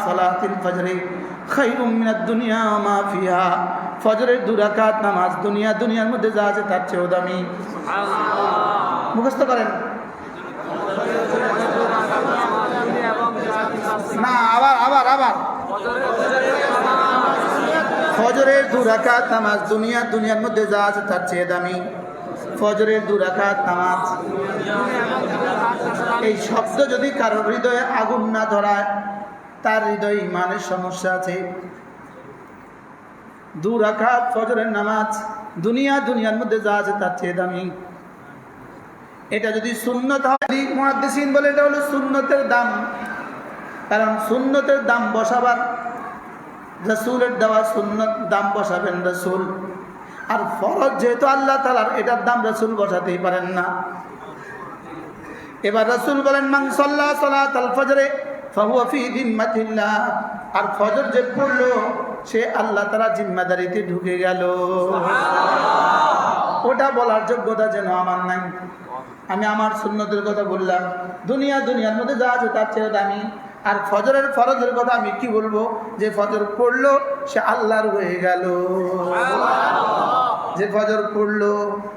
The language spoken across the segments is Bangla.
সালাতিল ফজরি খায়রুম মিনাদ দুনিয়া ওয়া মা ফিহা। ফজরের 2 রাকাত নামাজ দুনিয়ার মধ্যে যা আছে তার চেয়েও দামি। সুবহানাল্লাহ। মুখস্থ করেন না, আবার ফজরের 2 রাকাত নামাজ দুনিয়ার মধ্যে যা আছে তার চেয়ে দামি। ফজরের 2 রাকাত নামাজ। এই শব্দ যদি কারোর হৃদয়ে আগুন না ধরায় তার হৃদয়ে ইমানের সমস্যা আছে। 2 রাকাত ফজরের নামাজ দুনিয়ার মধ্যে যা আছে তার চেয়ে দামি। এটা যদি সুন্নত হয়, মুহাদ্দিসিন বলে এটা হলো সুন্নতের দাম। কারণ সুন্নতের দাম বসাবার রাসূলের দেওয়া সুন্নত দাম বসাবেন রাসূল। আর ফরজ যেহেতু আল্লাহ তাআলার, এটার দাম রাসূল বসাতেই পারেন না। এবার রাসূল বলেন মান সাল্লা সালাতাল ফজরে ফাহুয়া ফি জিম্মাতিল্লাহ। আর ফজর যে পড়লো সে আল্লাহ তাআলা জিম্মাদারিতে ঢুকে গেল। ওটা বলার যোগ্যতা যেন আমার নাই। আমি আমার সুন্নতের কথা বললাম, দুনিয়ার মধ্যে যা আছে তার চেয়ে দামি। আর ফজরের ফরজের কথা আমি কি বলবো? যে ফজর পড়লো সে আল্লাহর হয়ে গেল। যে ফজর পড়লো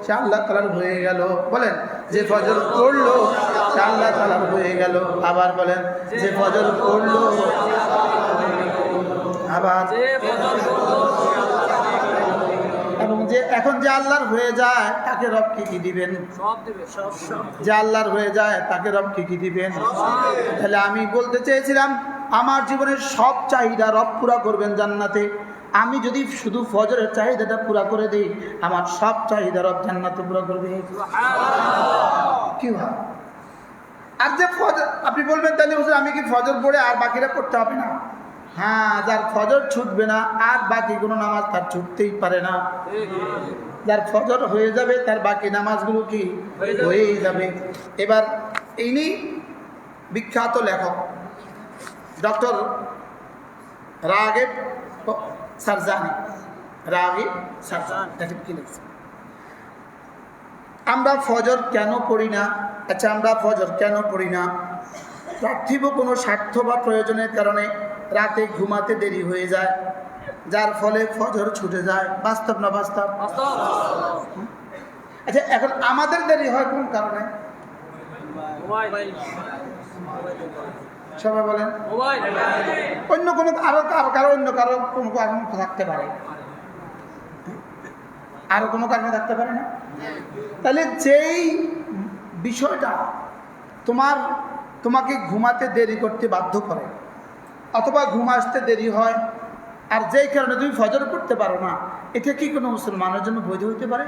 সে আল্লাহ তাআলার হয়ে গেল। বলেন, যে ফজর পড়লো সে আল্লাহ তাআলার হয়ে গেল। আবার বলেন, যে ফজর পড়লো। আবার এবং যে এখন যে আল্লাহর হয়ে যায় তাকে রব কি দিবেন? যে আল্লাহর হয়ে যায় তাকে রব কি দিবেন? তাহলে আমি বলতে চেয়েছিলাম আমার জীবনের সব চাহিদা রব পুরা করবেন জান্নাতে। আমি যদি শুধু ফজরের চাহিদাটা পুরা করে দিই, আমার সব চাহিদা রব জান্নাতে পুরা করবে। কি হয়? আর যে ফজর, আপনি বলবেন তাহলে হুজুর আমি কি ফজর পড়ে আর বাকিরা পড়তে হবে না? হ্যাঁ, যার ফজর ছুটবে না আর বাকি কোনো নামাজ তার ছুটতেই পারে না। যার ফজর হয়ে যাবে তার বাকি নামাজগুলো কি হয়েই যাবে। এবার ইনি বিখ্যাত লেখক ডক্টর রাগিব সারজানি। আমরা ফজর কেন পড়ি না? আচ্ছা, আমরা ফজর কেন পড়ি না? পার্থিব কোনো স্বার্থ বা প্রয়োজনের কারণে রাতে ঘুমাতে দেরি হয়ে যায়, যার ফলে ফজর ছুটে যায়। বাস্তব না বাস্তব? আচ্ছা, এখন আমাদের দেরি হয় কোন কারণে? সবাই বলেন। অন্য কোনো অন্য কারো কোনো কারণ থাকতে পারে, আরো কোনো কারণে থাকতে পারে না। তাহলে যেই বিষয়টা তোমাকে ঘুমাতে দেরি করতে বাধ্য করে অথবা ঘুম আসতে দেরি হয়, আর যেই কারণে তুমি ফজর পড়তে পারো না, এটা কি কোনো মুসলমানের জন্য বৈধ হইতে পারে?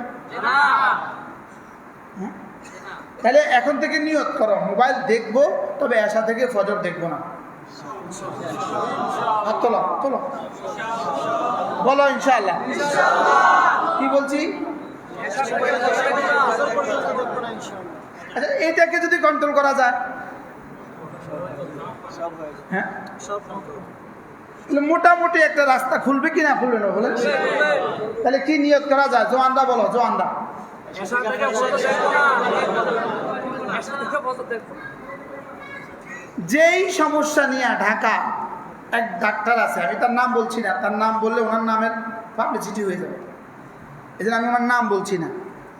তাহলে এখন থেকে নিয়ত করো, মোবাইল দেখবো তবে এশা থেকে ফজর দেখবো না। তোলো তোলো, বলো ইনশাআল্লাহ। কি বলছি? আচ্ছা, এটাকে যদি কন্ট্রোল করা যায়, হ্যাঁ, মোটামুটি একটা রাস্তা খুলবে কি না খুলবে না বলেন? তাহলে কি নিয়ত করা যায়? জোয়ানরা বলো, জোয়ানরা। যেই সমস্যা নিয়ে ঢাকা এক ডাক্তার আছে, আমি তার নাম বলছি না, তার নাম বললে ওনার নামের পাবলিসিটি হয়ে যাবে, এই জন্য আমি ওনার নাম বলছি না।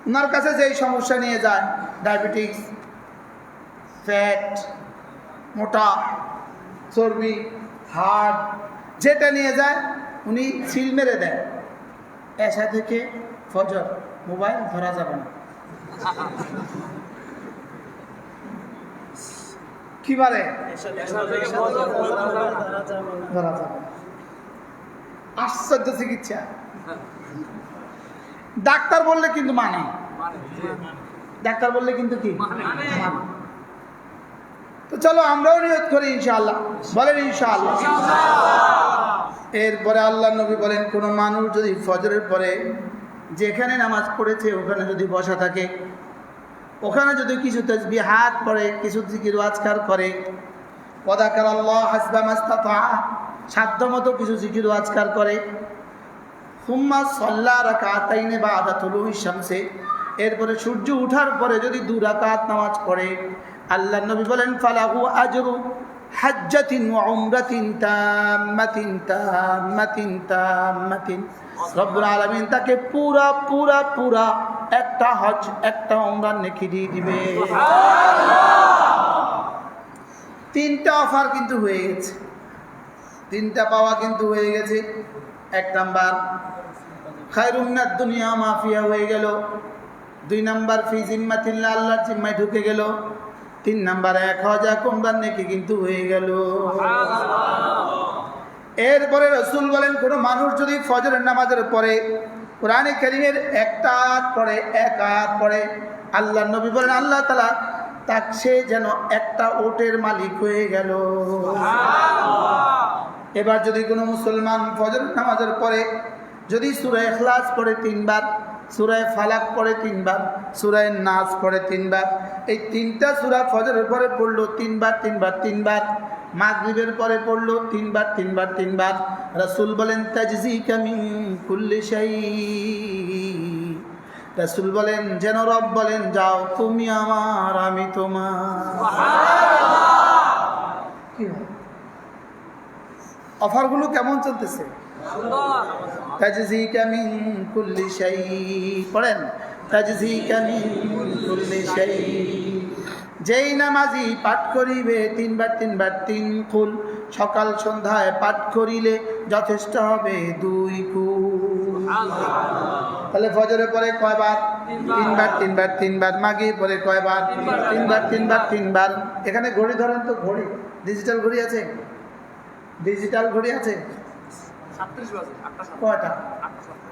ওনার কাছে যেই সমস্যা নিয়ে যায়, ডায়াবেটিস, ফ্যাট, মোটা, চর্বি, হার্ট, যেটা নিয়ে যায় উনি সিল মেরে দেয়, এশা থেকে ফজর মোবাইল ধরা যাবে না। কি বলে? ধরা যাবে। আশ্চর্য চিকিৎসা। ডাক্তার বললে কিন্তু মানে, ডাক্তার বললে কিন্তু কি মানে। তো চলো আমরাও নিয়ত করি ইনশাআল্লাহ, বলেন ইনশাআল্লাহ। এরপরে আল্লাহ নবী বলেন, কোনো মানুষ যদি ফজরের পরে যেখানে নামাজ পড়েছে ওখানে যদি বসা থাকে, ওখানে যদি কিছু তাসবিহাত পড়ে, কিছু জিকির আজকার করে, ওয়াযাকার আল্লাহ হাসবা মাস্তাতা, সাধ্যমতো কিছু জিকির আজকার করে, সুম্মা সাল্লা রাকাতাইনি বাদা তুলুই শামসি, এরপরে সূর্য ওঠার পরে যদি 2 রাকাত নামাজ পড়ে, আল্লাহ নবী বলেন ফালাহু আজরু হাজ্জাতিন ওয়া উমরাতিন তাম্মাতিন তাম্মাতিন তাম্মাতিন, রব্বুল আলামিন তাকে পুরা পুরা পুরা একটা হজ একটা উমরার নেকি দিয়ে দিবে। তিনটা অফার কিন্তু হয়ে গেছে, তিনটা পাওয়া কিন্তু হয়ে গেছে। এক নাম্বার খায়রুম মিনাদ দুনিয়া মা ফিহা হয়ে গেল। দুই নাম্বার ফি জিম্মাতিল্লাহ, আল্লাহর জিম্মায় ঢুকে গেল। তিন নাম্বার এক হজ এক উমরার নেকি কিন্তু হয়ে গেল। এরপরে রাসূল বলেন, কোন মানুষ যদি ফজরের নামাজের পরে কোরআনে কারীমের একটা আয়াত পড়ে, এক আয়াত পড়ে, আল্লাহর নবী বলেন আল্লাহ তাআলা তাকে সে যেন একটা ওটের মালিক হয়ে গেল। এবার যদি কোনো মুসলমান ফজরের নামাজের পরে যদি সূরা ইখলাস পড়ে 3 বার, সূরা ফালাক পড়ে 3 বার, সূরা নাস পড়ে 3 বার, এই তিনটা সূরা ফজরের পরে পড়লো 3 বার 3 বার 3 বার, মাগরিবের পরে পড়লো 3 বার 3 বার 3 বার, রাসূল বলেন তাজজিকা মিন কুল্লি শাই। রাসূল বলেন যেন রব বলেন যাও তুমি আমার আমি তোমার। অফারগুলো কেমন চলতেছে? তাজজিকা মিন কুল্লি শাই, পড়েন তাজজিকা মিন কুল্লি শাই। যেই নামাজি পাঠ করিবে 3 বার 3 বার 3 কুল, সকাল সন্ধ্যায় পাঠ করিলে যথেষ্ট হবে 2 কুল। তাহলে ফজরের পরে কয়বার? 3 বার 3 বার 3 বার। মাগরিব পরে কয়বার? 3 বার 3 বার 3 বার। এখানে ঘড়ি ধরেন তো, ঘড়ি ডিজিটাল ঘড়ি আছে? ডিজিটাল ঘড়ি আছে? 37 বাজে। কয়টা?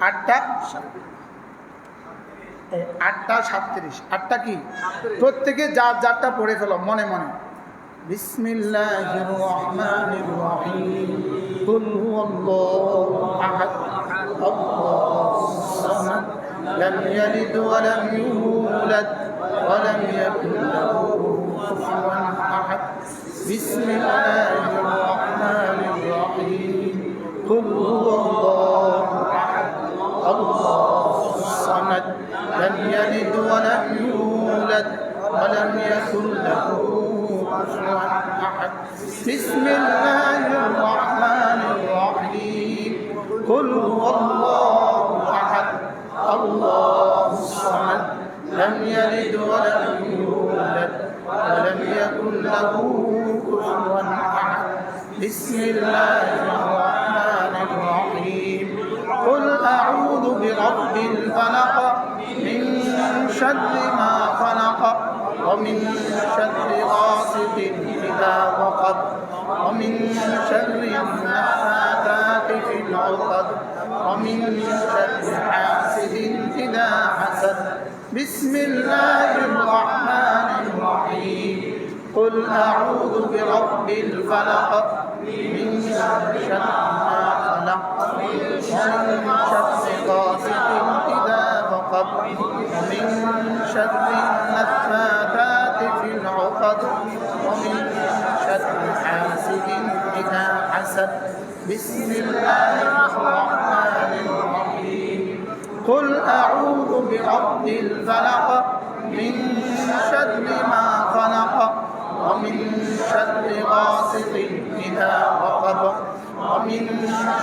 8টা 8:37। 8টা কি? প্রত্যেকে যার যারটা পড়ে ফেলো মনে মনে। বিসমিল্লাহির রহমানির রহিম, কুল হুয়াল্লাহু আহাদ, আল্লাহুস সামাদ, লাম ইয়ালিদ ওয়া লাম ইউলাদ ওয়া লাম ইয়াকুল লাহু কুফুওয়ান আহাদ। বিসমিল্লাহির রহমানির রহিম, কুল হুয়াল্লাহু আহাদ, আল্লাহুস সামাদ, لم يلد ولم يولد ولم يكن له كفوا أحد. بسم الله الرحمن الرحيم، قل هو الله أحد، الله الصمد، لم يلد ولم يولد ولم يكن له كفوا أحد. بسم الله الرحمن الرحيم، قل أعوذ برب الفلق من شر ما خلق ومن شر غاسق إذا وقب ومن شر النفاثات في العقد ومن شر حاسد إذا حسد. بسم الله الرحمن الرحيم، قل أعوذ برب الفلق من شر ما خلق ومن شر غاسق إذا وقب ومن شر النفاثات في العقد ومن شر حاسد إذا حسد. بسم الله الرحمن الرحيم، قل أعوذ برب الفلق من شر ما خلق ومن شر غاسق إذا وقب ومن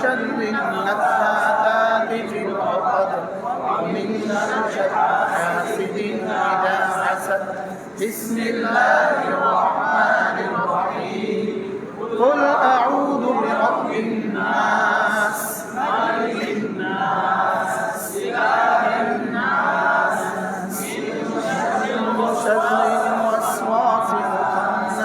شر النفاثات في العقد ومن شر حاسد إذا حسد. بسم الله الرحمن الرحيم، قل أعوذ برب الناس، ملك الناس، إله الناس، من شر الوسواس الخناس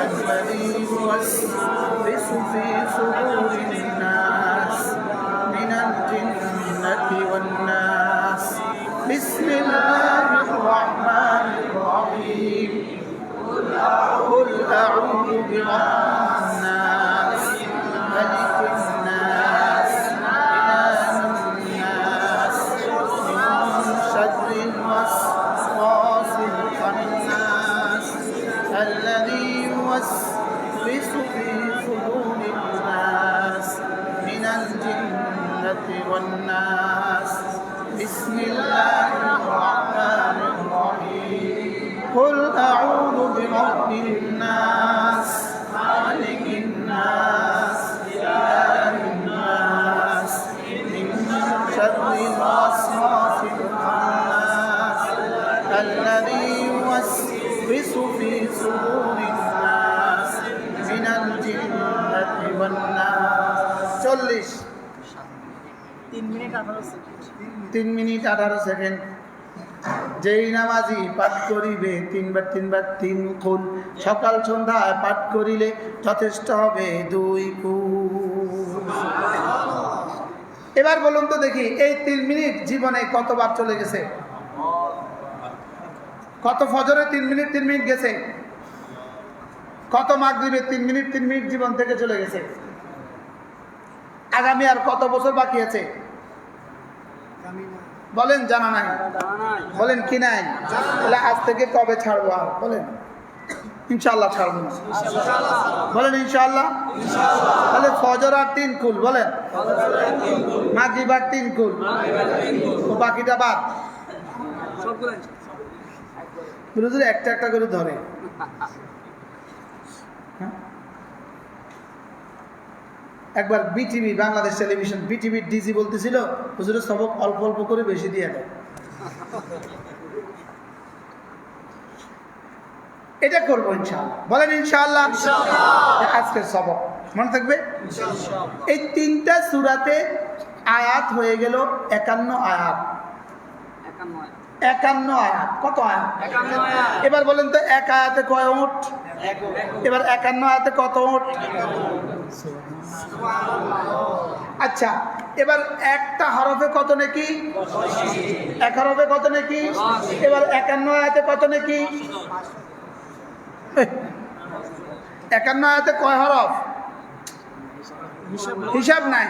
الذي يوسوس في صدور الناس من الجنة والناس. بسم الله الرحمن الرحيم، قل أعوذ برب الناس، ملك الناس، إله الناس، من شر الوسواس الخناس الذي يوسوس في صدور الناس والناس 40 3 মিনিট 18 সেকেন্ড যেই নামাজি পাঠ করিবে তিনবার 3 কুল সকাল সন্ধ্যায় পাঠ করিলে যথেষ্ট হবে 2 কুল। এবার বলুন তো দেখি এই 3 মিনিট জীবনে কতবার চলে গেছে? কত ফজরে 3 মিনিট গেছে? কত মাগরিবে 3 মিনিট জীবন থেকে চলে গেছে? আগামী আর কত বছর বাকি আছে বলেন? জানা নাই? বলেন কি নাই? তাহলে আজ থেকে কবে ছাড়বো? আর বলেন ইনশাআল্লাহ ছাড়বো না। বলেন ইনশাআল্লাহ। তাহলে ফজর আর 3 কুল, বলেন মাগরিব আর 3 কুল, ও বাকিটা বাদ। হুজুর একটা করে ধরে। একবার বিটিভি, বাংলাদেশ টেলিভিশন, বিটিভির ডিজি বলতেছিল হুজুরের সবক অল্প অল্প করে বেশি দিয়ে দেয়। এটা করবো ইনশাআল্লাহ। বলেন ইনশাআল্লাহ। আজকের সবক মনে থাকবে। এই 3টা সূরাতে আয়াত হয়ে গেল 51 আয়াত। 51 আয়াত। কত আয়াত? এবার বলেন তো এক আয়াতে কয় ওট? এবার 51 আয়াতে কত ওট? আচ্ছা, এবার একটা হরফে কত নেকি? 1 হরফে কত নেকি? এবার 51 আয়াতে কত নেকি? 51 আয়াতে কয় হরফ? হিসাব নাই।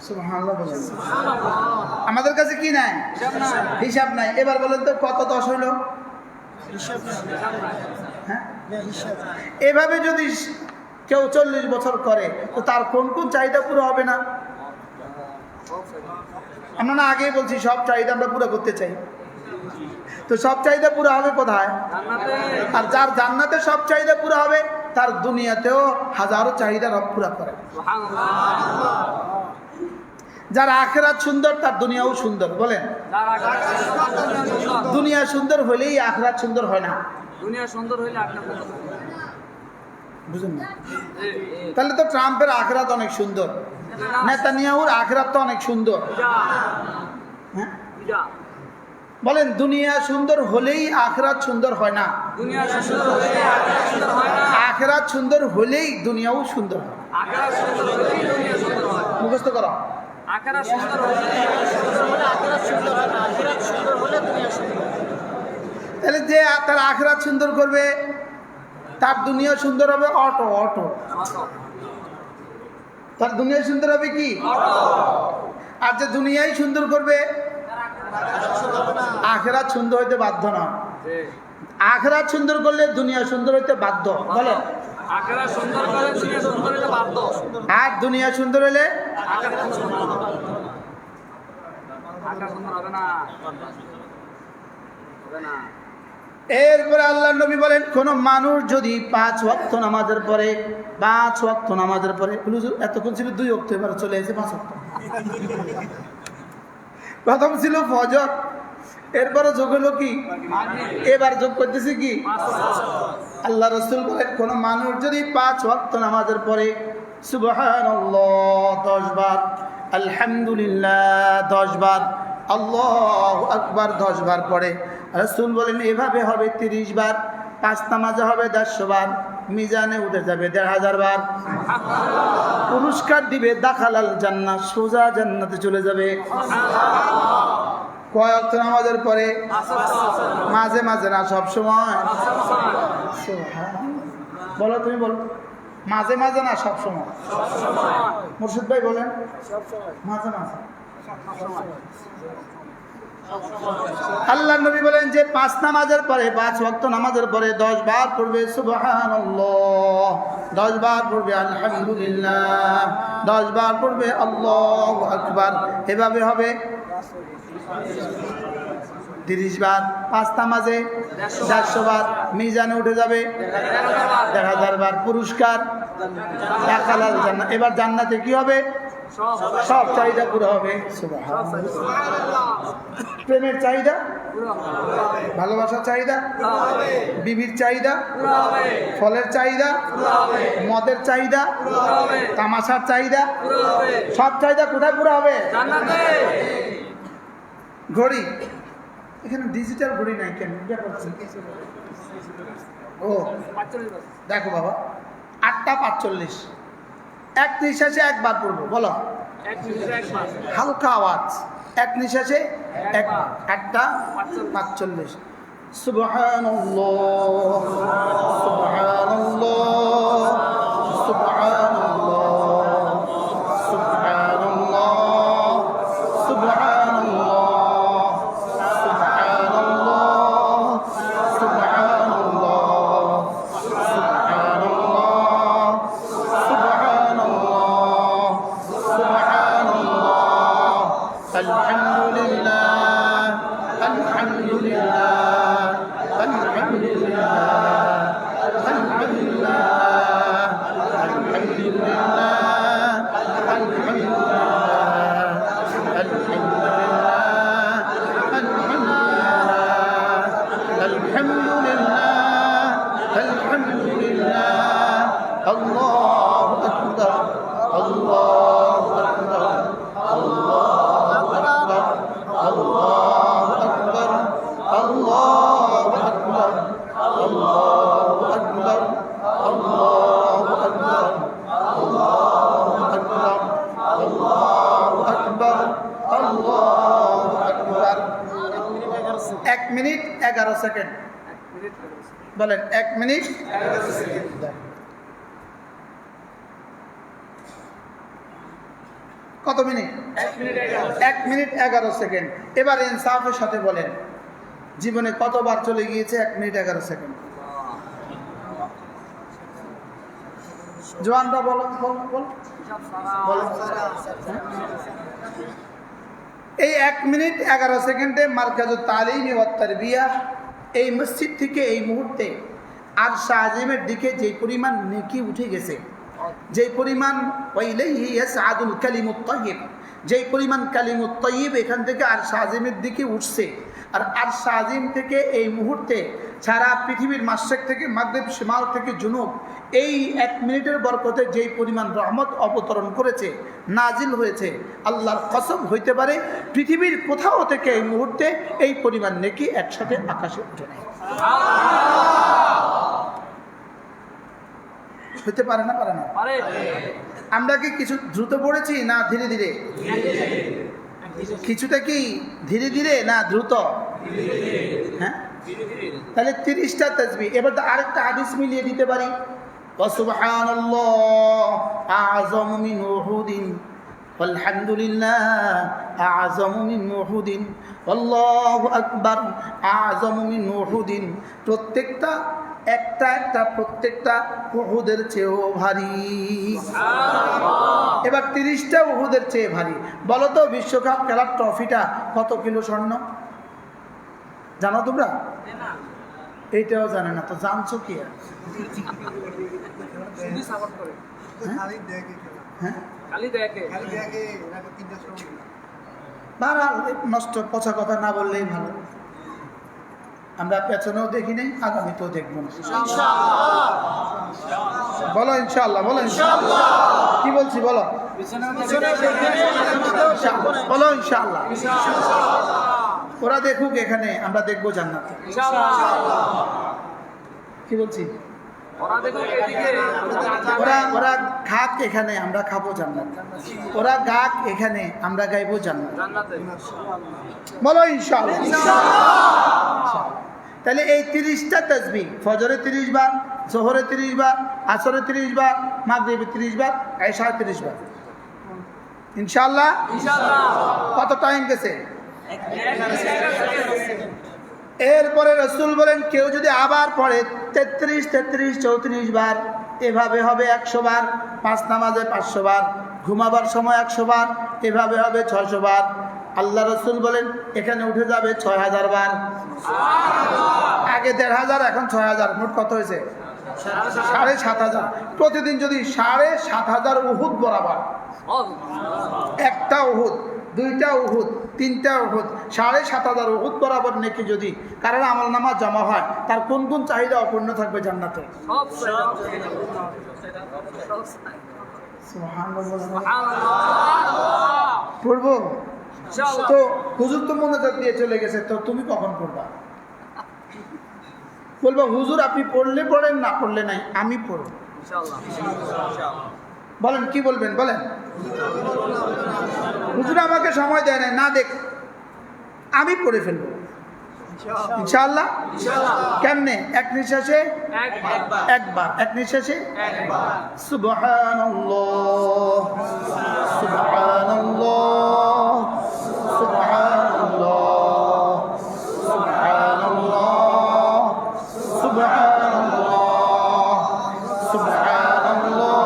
সুবহানাল্লাহ বলেন। আমাদের কাছে কি নাই? হিসাব নাই। এবার বলেন তো কত 10 হইল? হ্যাঁ, এভাবে যদি কেউ 40 বছর করে তো তার কোন কোন চাহিদা পুরো হবে না? আমরা না আগেই বলছি সব চাহিদা আমরা পুরো করতে চাই, তো সব চাহিদা পুরো হবে কোথায়? আর যার জান্নাতে সব চাহিদা পুরো হবে তার দুনিয়াতেও হাজারো চাহিদা রব পুরা করে। যার আখিরাত সুন্দর তার দুনিয়াও সুন্দর। বলেন দুনিয়া সুন্দর হলেই আখিরাত সুন্দর হয় না। দুনিয়া সুন্দর হইলে আখিরাত বুঝুন না? তাহলে তো ট্রাম্পের আখিরাত অনেক সুন্দর, নেতানিয়াহুর আখিরাত তো অনেক সুন্দর। হ্যাঁ বলেন দুনিয়া সুন্দর হলেই আখিরাত সুন্দর হয় না। দুনিয়া সুন্দর হলে আখিরাত সুন্দর হয় না। আখিরাত সুন্দর হলেই দুনিয়াও সুন্দর হয়। আখিরাত সুন্দর হলেই দুনিয়া সুন্দর হয়। মুখস্থ করো। আখিরাত সুন্দর হলে আখিরাত সুন্দর হয় না। আখিরাত সুন্দর হলে দুনিয়া সুন্দর হয়। তাহলে যে তার আখিরাত সুন্দর করবে তার দুনিয়া সুন্দর হবে। অটো তার দুনিয়া সুন্দর হবে কি? আর যে দুনিয়াই সুন্দর করবে আখিরাত সুন্দর হইতে বাধ্য না। আখিরাত সুন্দর করলে দুনিয়া সুন্দর হইতে বাধ্য। বলো আখিরাত সুন্দর করলে দুনিয়া সুন্দর হইতে বাধ্য। আর দুনিয়া সুন্দর হলে আখিরাত সুন্দর হবে না। হবে না। এরপরে আল্লাহ নবী বলেন কোন মানুষ যদি 5 ওয়াক্ত নামাজের পরে 5 ওয়াক্ত নামাজের পরে, এতক্ষণ ছিল 2 ওয়াক্ত, এবার চলে এসে 5 ওয়াক্ত। প্রথম ছিল ফজর, এরপরে যোগ হলো কি? এবার যোগ করতেছি কি? আল্লাহ রাসূল বলেন কোন মানুষ যদি 5 ওয়াক্ত নামাজের পরে সুবহানাল্লাহ 10 বার, আলহামদুলিল্লাহ 10 বার, আল্লাহু আকবার 10 বার পড়ে, রাসূল বলেন এভাবে হবে 30 বার, 5 নামাজে হবে 150 বার, মিজানে উঠে যাবে 1500 বার, পুরস্কার দিবে দাখালাল জান্নাত, সোজা জান্নাতে চলে যাবে। কয় ওয়াক্ত নামাজের পরে? মাঝে মাঝে না, সব সময়। বলো তুমি বলো। মাঝে মাঝে না, সব সময়। মুর্শিদ ভাই বলেন। মাঝে মাঝে। আল্লাহ নবী বলেন যে 5 নামাজের পরে 5 ওয়াক্ত নামাজের পরে 10 বার পড়বে সুবহানাল্লাহ, 10 বার পড়বে আলহামদুলিল্লাহ, 10 বার পড়বে আল্লাহু আকবার, এভাবে হবে 30 বার। 5 নামাজে 150 বার, মিজানে উঠে যাবে 1000 বার, পুরস্কার দাখালাল জান্নাত। এবার জান্নাতে কি হবে? সব চাহিদা পুরো হবে। সুবহানাল্লাহ। প্রেমের চাহিদা ভালোবাসার চাহিদা, বিবির চাহিদা, ফলের চাহিদা, মদের চাহিদা, তামাশার চাহিদা, সব চাহিদা কোথায় পুরো হবে? ঘড়ি, এখানে ডিজিটাল ঘড়ি নাই কেন? ও দেখো বাবা, 8:45, এক নিঃশ্বাসে একবার পড়বো, বলো হালকা আওয়াজ, এক নিঃশ্বাসে একবার, 8:45। সুবহানাল্লাহ, সুবহানাল্লাহ, সুবহানাল্লাহ, সুবহানাল্লাহ, সুবহানাল্লাহ, সুবহানাল্লাহ, সুবহানাল্লাহ, সুবহানাল্লাহ, সুবহানাল্লাহ, সুবহানাল্লাহ, আলহামদুলিল্লাহ, আলহামদুলিল্লাহ, আলহামদুলিল্লাহ, আলহামদুলিল্লাহ, আলহামদুলিল্লাহ, আলহামদুলিল্লাহ, আল্লাহু আকবার, আল্লাহু আকবার, আল্লাহু আকবার, আল্লাহু আকবার, আল্লাহু আকবার, আল্লাহু আকবার, আল্লাহু আকবার, আল্লাহু আকবার, আল্লাহু আকবার, আল্লাহু আকবার। 1 মিনিট 11 সেকেন্ড বলেন, 1 মিনিট 11 সেকেন্ড। কত মিনিট? 1 minute 11 second. এবার ইনসাফের সাথে বলেন, জীবনে কতবার চলে গিয়েছে 1 মিনিট 11 সেকেন্ড? জোয়ানরা বলো, বলো। এই 1 মিনিট 11 সেকেন্ডে মারকাজুত তালিম ওয়াত তারবিয়াহ এই মসজিদ থেকে এই মুহূর্তে আরশ আজিমের দিকে যে পরিমাণ নেকি উঠে গেছে, যেই পরিমাণ ওয়াইলাইহি ইয়াসআদুল কালিমুত তাইয়্যিব, যেই পরিমাণ কালিমুত তাইয়্যিব এখান থেকে আরশ আজিমের দিকে উঠছে, আর আরশ আজিম থেকে এই মুহূর্তে সারা পৃথিবীর মাশরিক থেকে মাগরিব, শিমাল থেকে জুনুব, এই 1 মিনিটের বরকতে যেই পরিমাণ রহমত অবতরণ করেছে, নাজিল হয়েছে, আল্লাহর কসম হইতে পারে পৃথিবীর কোথাও থেকে এই মুহূর্তে এই পরিমাণ নেকি একসাথে আকাশে উঠে নেয়। হতে পারে না? পারে না? আমরা কি কিছু দ্রুত পড়েছি না ধীরে ধীরে? কিছুটা কি ধীরে ধীরে না দ্রুত? হ্যাঁ, তাহলে 30টা তাসবিহ। এবার তো আরেকটা হাদিস মিলিয়ে দিতে পারি, সুবহানাল্লাহ আ'যামু মিন উহুদিন, আলহামদুলিল্লাহ আ'যামু মিন উহুদিন, আল্লাহু আকবার আ'যামু মিন উহুদিন। প্রত্যেকটা প্রত্যেকটা উহুদের চেয়েও ভারী। এবার 30টা উহুদের চেয়ে ভারী। বলো তো বিশ্বকাপ খেলার ট্রফিটা কত কিলো স্বর্ণ জানো তোমরা? এইটাও জানে না, তো জানছো কি? নষ্ট পচা কথা না বললেই ভালো। আমরা পেছনেও দেখি নাই, আগামীতেও দেখবো না। বলো ইনশাআল্লাহ, বলো ইনশাআল্লাহ। কি বলছি বলো? বলো ইনশাআল্লাহ। ওরা দেখুক এখানে, আমরা দেখবো জান্নাতে। কি বলছি? ওরা খাক এখানে, আমরা খাবো জান্নাত। ওরা গাক এখানে, আমরা গাইবো জান্নাত। বলো ইনশাআল্লাহ। তাহলে এই 30টা তাসবিহ, ফজরে 30 বার, জোহরে 30 বার, আসরে 30 বার, মাগরিবে 30 বার, এশায় 30 বার, ইনশাআল্লাহ। কত টাইম গেছে? এরপরে রাসূল বলেন, কেউ যদি আবার পড়ে 33, 34 বার, এভাবে হবে 100 বার। 5 নামাজে 500 বার, ঘুমাবার সময় 100 বার, এভাবে হবে 600 বার। আল্লাহ রাসূল বলেন এখানে উঠে যাবে 6000 বার। আগে 1500, এখন 6000, মোট কত হয়েছে? 7500। প্রতিদিন যদি 7500 উহুদ বরাবর, একটা উহুদ, 2টা উহুদ, 3টা উহুদ, 7,500 উহুদ বরাবর নেকি যদি কারণ আমল নামা জমা হয়, তার কোন কোন চাহিদা অপূর্ণ থাকবে জান্নাতে? পড়বো তো? হুজুর তো মনোযোগ দিয়ে চলে গেছে, তো তুমি কখন পড়বা? বলবো হুজুর আপনি পড়লে পড়েন, না পড়লে নাই, আমি পড়ব। বলেন কি বলবেন বলেন? হুজুর আমাকে সময় দেয় না, না দেখ আমি পড়ে ফেলবো ইনশাআল্লাহ। কেমনে? এক নিঃশ্বাসে একবার, এক নিঃশ্বাসে সুবহানাল্লাহ সুবহানাল্লাহ সুবহানাল্লাহ সুবহানাল্লাহ সুবহানাল্লাহ সুবহানাল্লাহ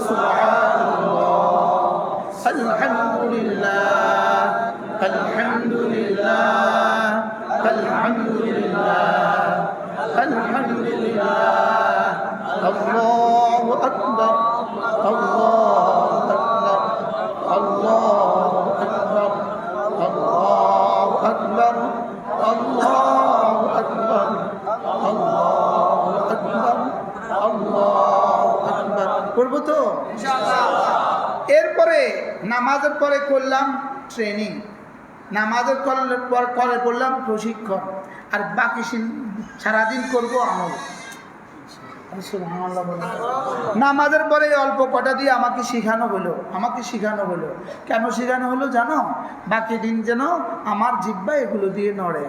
সুবহানাল্লাহ আলহামদুলিল্লাহ আলহামদুলিল্লাহ আলহামদুলিল্লাহ আলহামদুলিল্লাহ আল্লাহু আকবার আল্লাহু আকবার আল্লাহু আকবার আল্লাহু আকবার আল্লাহু আকবার আল্লাহু আকবার আল্লাহু আকবার। করবো তো ইনশাআল্লাহ। এরপরে নামাজের পরে করলাম ট্রেনিং, নামাজের পরে করলাম প্রশিক্ষণ, আর বাকি সারাদিন করবো আমল। নামাজের পরে অল্প কটা দিয়ে আমাকে শেখানো হলো, কেন শেখানো হলো জানো? বাকি দিন যেন আমার জিহ্বা এগুলো দিয়ে নড়ে।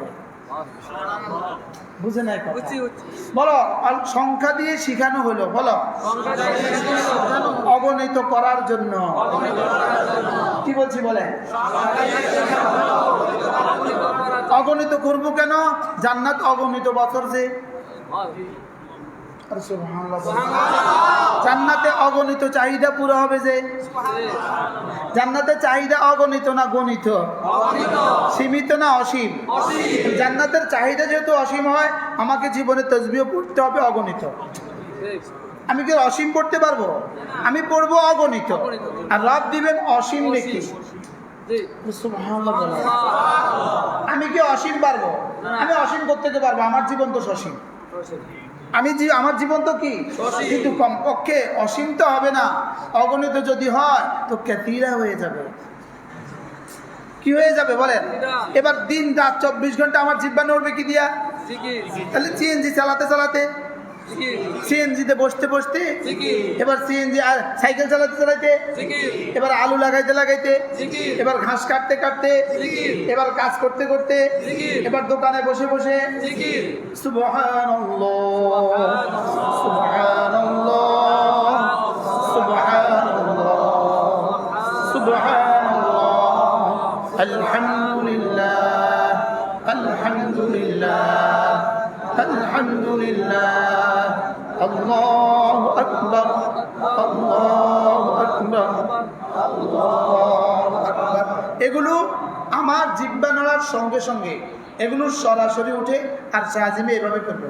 বুঝে নাই বলো? সংখ্যা দিয়ে শেখানো হলো, বলো অগণিত করার জন্য। কি বলছি বলে? অগণিত করবো কেন? জান্নাত অগণিত বছর যে, জান্নাতে অগণিত চাহিদা পুরো হবে যে। জান্নাতে চাহিদা অগণিত না গণিত? সীমিত না অসীম? জান্নাতের চাহিদা যেহেতু অসীম হয়, আমাকে জীবনে তাসবিহ পড়তে হবে অগণিত। আমি কি অসীম পড়তে পারবো? আমি পড়বো অগণিত, আর রব দিবেন অসীম নেকি। আমি কি অসীম পারবো? আমি অসীম করতে পারবো, আমার জীবন তো সসীম। আমার জীবন তো কি, কিন্তু কমপক্ষে অসীম তো হবে না। অগণিত যদি হয় তো কেতিরা হয়ে যাবে। কি হয়ে যাবে বলেন? এবার দিন রাত 24 ঘন্টা আমার জিহ্বা নড়বে কি দিয়া? তাহলে সিএনজি চালাতে চালাতে, সিএনজিতে বসতে বসতে, এবার সিএনজি সাইকেল চালাতে চালাতে, এবার আলু লাগাইতে লাগাইতে, এবার ঘাস কাটতে কাটতে, এবার কাজ করতে করতে, এবার দোকানে বসে বসে সুবহানাল্লাহ সুবহানাল্লাহ সুবহানাল্লাহ সুবহানাল্লাহ আলহামদুলিল্লাহ আলহামদুলিল্লাহ আলহামদুলিল্লাহ আল্লাহু আকবার আল্লাহু আকবার আল্লাহু আকবার। এগুলো আমার জিহ্বা নড়ার সঙ্গে সঙ্গে এগুলো সরাসরি উঠে, আর সাজিমে এভাবে করবে।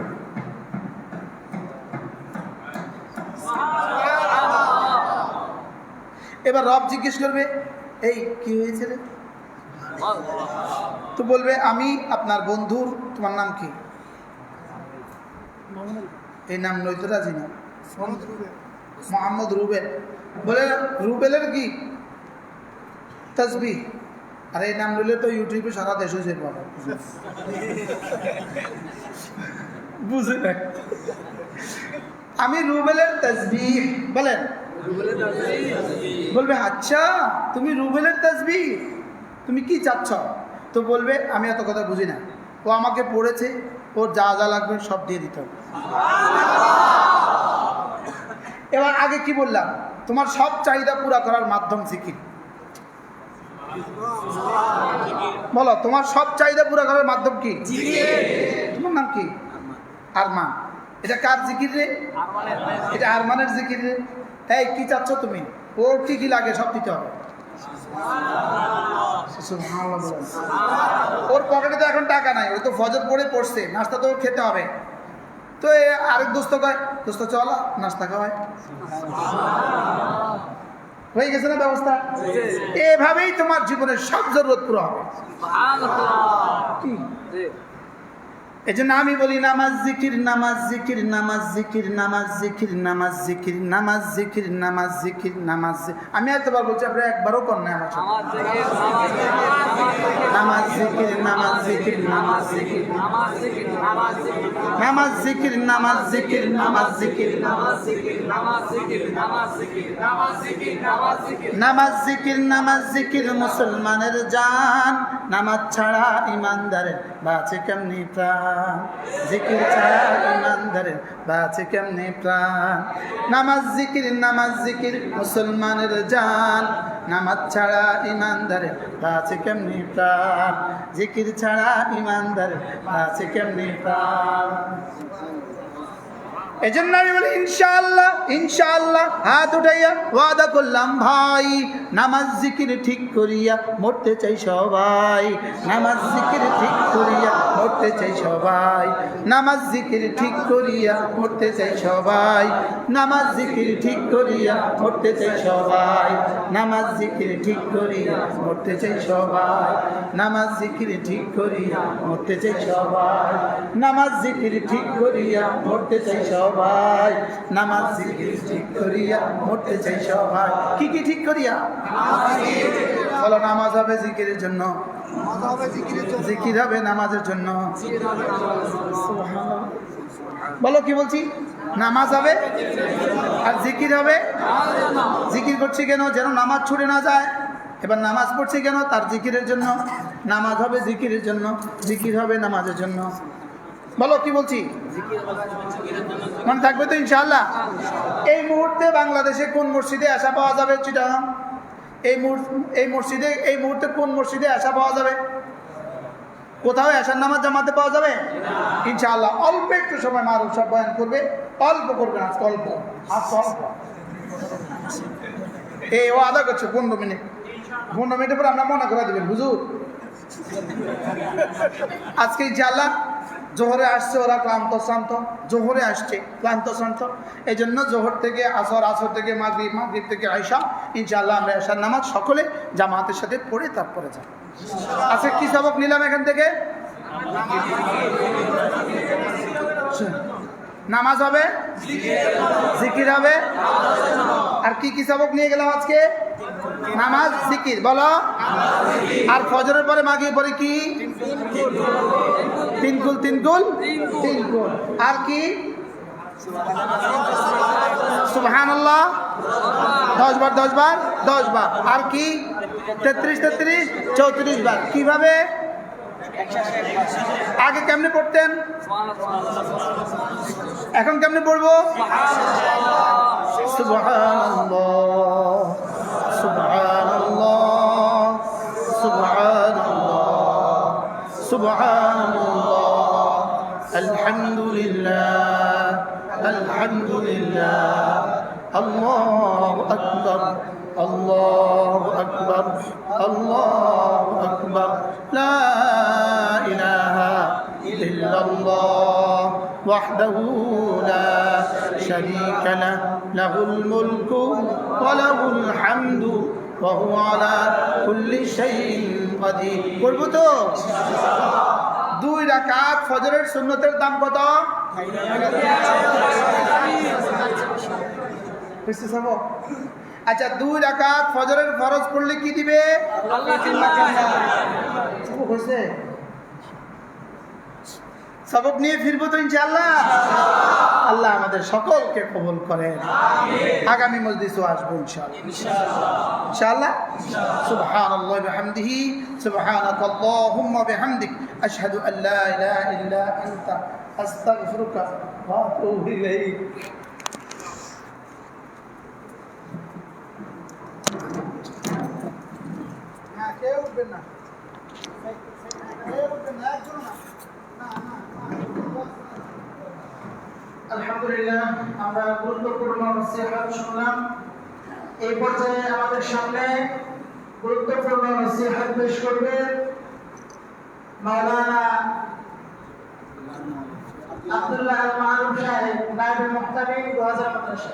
এবার রব জিজ্ঞেস করবে, এই কি হয়েছে রে? তো বলবে আমি আপনার বন্ধুর, তোমার নাম কি? এই নাম নয়তো রাজি না, মোহাম্মদ রুবেল। বলে রুবেলের কি তাসবিহ? আর এই নাম নিলে তো ইউটিউবে সারা দেশে যে পাবে, বুঝে না। আমি রুবেলের তাসবিহ বলেন। বলবে আচ্ছা তুমি রুবেলের তাসবিহ, তুমি কি চাচ্ছ? তো বলবে আমি এত কথা বুঝি না, ও আমাকে পড়েছে, ওর যা যা লাগবে সব দিয়ে দিতে হবে। এবার আগে কি বললাম? তোমার সব চাহিদা পুরা করার মাধ্যম জিকির। বলো তোমার সব চাহিদা পুরা করার মাধ্যম কি? তোমার নাম কি? আরমান। এটা কার জিকির রে? এটা আরমানের জিকির রে। এই কি চাচ্ছ তুমি? ওর কি কি লাগে সব দিতে হবে। ওর পকেটে তো এখন টাকা নাই, ও তো ফজর পড়ে পড়ছে, নাস্তা তো খেতে হবে। তো আরেক দোস্ত কয়, দোস্ত চল নাস্তা খাওয়ায়। হয়ে গেছে না ব্যবস্থা? এভাবেই তোমার জীবনের সব জরুরত পুরো হবে। কি এই জন্য আমি বলি নামাজ জিকির, নামাজ জিকির, নামাজ জিকির, নামাজ জিকির, নামাজ জিকির, নামাজ জিকির, নামাজ জিকির, নামাজ। আমি এতবার বলছি, আপনি একবারও কর না আমার সাথে। নামাজ জিকির, নামাজ জিকির, নামাজ জিকির, নামাজ জিকির, নামাজ জিকির, নামাজ জিকির, নামাজ জিকির, নামাজ জিকির, নামাজ জিকির, নামাজ জিকির মুসলমানের জান। নামাজ ছাড়া ইমানদারের বাঁচে কেমনি প্রাণ, জিকির ছাড়া ইমানদারের বাঁচে কেমনি প্রাণ। নামাজ জিকির, নামাজ জিকির মুসলমানের জান। নামাজ ছাড়া ইমানদারের বাঁচে কেমনি প্রাণ, জিকির ছাড়া ইমানদারের বাঁচে কেমনি প্রাণ। এই জন্য আমি বলি ইনশাআল্লাহ, ইনশাআল্লাহ হাত উঠাইয়া ওয়াদা করলাম ভাই, নামাজ জিকির ঠিক করিয়া মরতে চাই সবাই। নামাজ জিকির ঠিক করিয়া মরতে চাই সবাই। নামাজ জিকির ঠিক করিয়া মরতে চাই সবাই। নামাজ জিকির ঠিক করিয়া মরতে চাই সবাই। নামাজ জিকির ঠিক করিয়া মরতে চাই সবাই। নামাজ জিকির ঠিক করিয়া মরতে চাই সবাই। নামাজ জিকির ঠিক করিয়া মরতে চাই সবাই। নামাজ জিকির ঠিক করিয়া মরতে চাই সবাই। কি কি ঠিক করিয়া? বলো, নামাজ হবে জিকিরের জন্য, জিকির হবে নামাজের জন্য। বলো কি বলছি? নামাজ হবে আর জিকির হবে। জিকির করছি কেন? যেন নামাজ ছুটে না যায়। এবার নামাজ পড়ছি কেন? তার জিকিরের জন্য। নামাজ হবে জিকিরের জন্য, জিকির হবে নামাজের জন্য। বলো কি বলছি? মনে থাকবে তো ইনশাআল্লাহ? এই মুহূর্তে বাংলাদেশে কোন মসজিদে আশা পাওয়া যাবে? চিটাগাং। এই মুহূর্তে কোন মসজিদে আশা পাওয়া যাবে? কোথাও আশার নামাজ জামাতে পাওয়া যাবে ইনশাআল্লাহ। অল্প একটু সময় মারুফ সাহেব বয়ান করবে, অল্প করবেন আজকে, অল্প অল্প। এই ও আদা করছে 15 মিনিট, 15 মিনিটের পর আমরা মনে করে দেবেন হুজুর আজকে ইনশাআল্লাহ জোহরে আসছে ওরা ক্লান্ত শ্রান্ত, জোহরে আসছে ক্লান্ত শ্রান্ত। এই জন্য জোহর থেকে আসর, আসর থেকে মাগরিব, মাগরিব থেকে আয়শা, ইনশাআল্লাহ আমরা আয়শার নামাজ সকলে জামাতের সাথে পড়ে তারপরে যাব। আজকে কি সবক নিলাম এখান থেকে? নামাজ হবে, জিকির হবে, আর কি কি সবক নিয়ে গেলাম আজকে? নামাজ, জিকির। বলো। আর ফজরের পরে মাগরিবের পরে কি? তিন কুল, তিন কুল, তিন কুল। আর কি? সুবহানাল্লাহ 10 বার, 10 বার, 10 বার। আর কি? 33, 33, 34 বার। কিভাবে? আগে কেমনে পড়তেন, এখন কেমনে পড়বো? সুবহানাল্লাহ, সুবহানাল্লাহ, সুবহানাল্লাহ, সুবহানাল্লাহ, আলহামদুলিল্লাহ, আলহামদুলিল্লাহ, আল্লাহু আকবার, আল্লাহু আকবার, আল্লাহু আকবার, লা ইলাহা ইল্লাল্লাহ ওয়াহদাহু লা শারীকা লাহু, লাহুল মুলকু ওয়া লাহুল হামদু ওয়া হুয়া আলা কুল্লি শাইইন কাদির। করব তো? 2 রাকাত ফজরের সুন্নতের দাম কত? বুঝতে পারবো? আচ্ছা, 2 রাকাত ফজরের ফরজ পড়লে কি দিবে? হয়েছে? সবক নিয়ে ফিরবো তো ইনশাআল্লাহ। আল্লাহ আমাদের সকলকে কবুল করেন। আগামী মজলিসও আসবো ইনশাআল্লাহ। সুবহানাল্লাহি ওয়া বিহামদিহি, সুবহানাকাল্লাহুম্মা ওয়া বিহামদিক, আশহাদু আল লা ইলাহা ইল্লা আনতা, আস্তাগফিরুকা ওয়া আতুবু ইলাইক। কেউ উঠবেন না, একজন না। আলহামদুলিল্লাহ, আমরা গুরুত্বপূর্ণ নসিহত শুনলাম। এই পর্যায়ে আমাদের সামনে গুরুত্বপূর্ণ নসিহত পেশ করবে মাওলানা আব্দুল্লাহ আল মারুফ সাহেব, নায়েবে মুহতামিম 2015।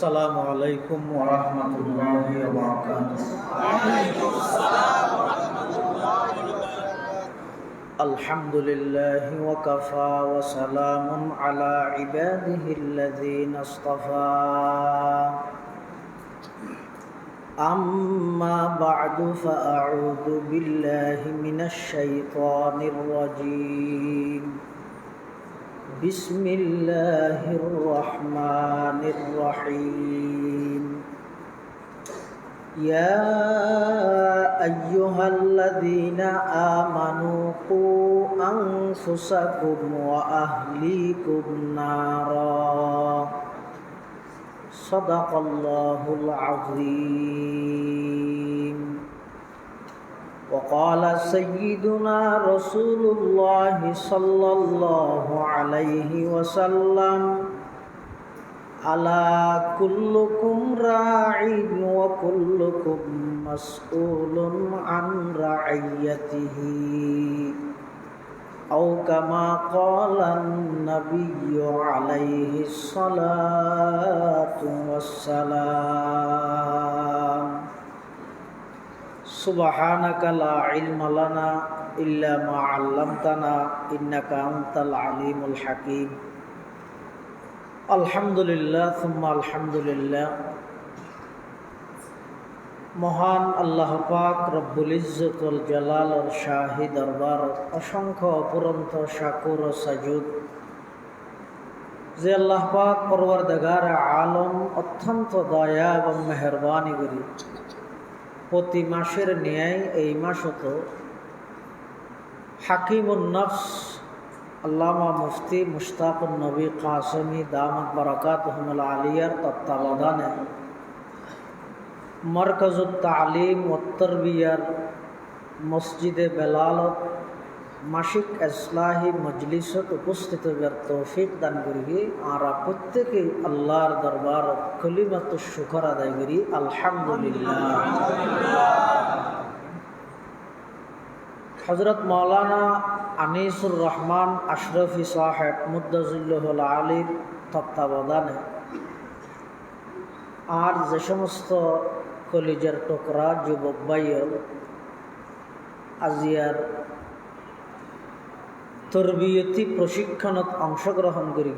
السلام عليكم ورحمة الله وبركاته. الحمد لله وكفى وسلام على عباده الذين اصطفى. أما بعد فأعوذ بالله من الشيطان الرجيم. بسم الله الرحمن الرحيم. يا أيها الذين آمنوا قوا أنفسكم وأهليكم نارا. صدق الله العظيم. وقال سيدنا رسول الله صلى الله عليه وسلم: ألا كلكم راع وكلكم مسؤول عن رعيته، أو كما قال النبي عليه الصلاة والسلام. سبحانك لا علم لنا إلا ما علمتنا إنك أنت العليم الحكيم. আলহামদুলিল্লাহ সুম্মা আলহামদুলিল্লাহ। মহান আল্লাহ পাক রব্বুল ইজ্জত ওয়াল জালাল শাহী দরবার অসংখ্য অপুরন্ত শাকুর ও সাজুদ যে আল্লাহ পাক পরওয়ারদিগার আলম অত্যন্ত দয়া এবং মেহরবানি করি প্রতি মাসের ন্যায় এই মাসত হাকিমুন নফস আল্লামা মুফতি মুশতাকুন নবী কাসেমি দামাত বারাকাতুহুল আলিয়ার তত্ত্বাবধানে মারকাজুত তালিম ও তারবিয়ার মসজিদে বেলালত মাসিক ইসলাহি মজলিসত উপস্থিত হওয়ার তৌফিক দান করি। আর প্রত্যেকেই আল্লাহর দরবার কলিমাতু শুকর আদায় করি আলহামদুলিল্লাহ। হযরত মাওলানা আনিসুর রহমান আশরাফি সাহেব মুদ্দাজিল্লাহুল আলীর তত্ত্বাবধানে আর যে সমস্ত কলিজার টুকরা যুবক ভাইয়ের আজিয়ার তরবিয়তি প্রশিক্ষণত অংশগ্রহণ করি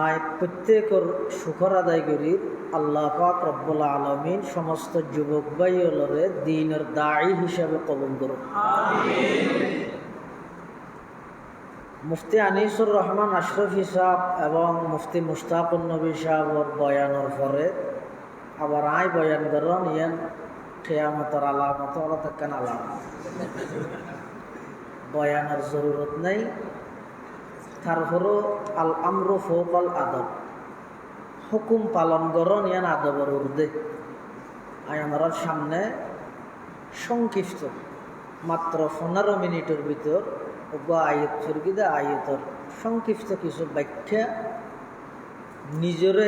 আয় প্রত্যেকের শুকর আদায় করি আল্লাহ পাক রব্বুল আলামিন সমস্ত যুবক ভাইয়েরে দ্বীনের দায়ী হিসাবে কবুল করুন। মুফতি আনিসুর রহমান আশরাফি সাহেব এবং মুফতি মুশতাকুন নবী সাহেবর বয়ানের পরে আবার আয় বয়ান করেন ইয়ান কিয়ামতের আলামত ওরা থাকেন আলামত বয়ানের জরুরত নেই। তারপরও আল আমরু ফৌকাল আদব, হুকুম পালন করন ইয়ান আদবের ঊর্ধ্বে। আমার সামনে সংক্ষিপ্ত মাত্র 15 মিনিটের ভিতর আয়াত ফিরগিদা আয়াতের সংক্ষিপ্ত কিছু ব্যাখ্যা নিজরে